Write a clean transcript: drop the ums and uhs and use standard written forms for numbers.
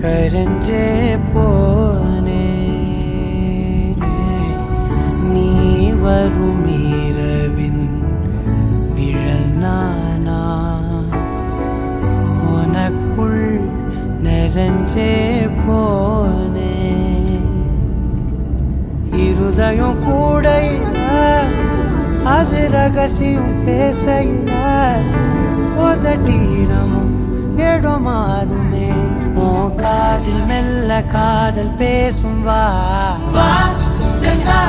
கரஞ்சே போனே நீ வரும் இரவின் நிழல் நானா உனக்குள் நிறைஞ்சே போனே இருதயம் கூட அது ரகசியம் பேசையில உதட்டீரமும் இடம் மாறுமே காதில் மெல்ல காதல் பேசும் வா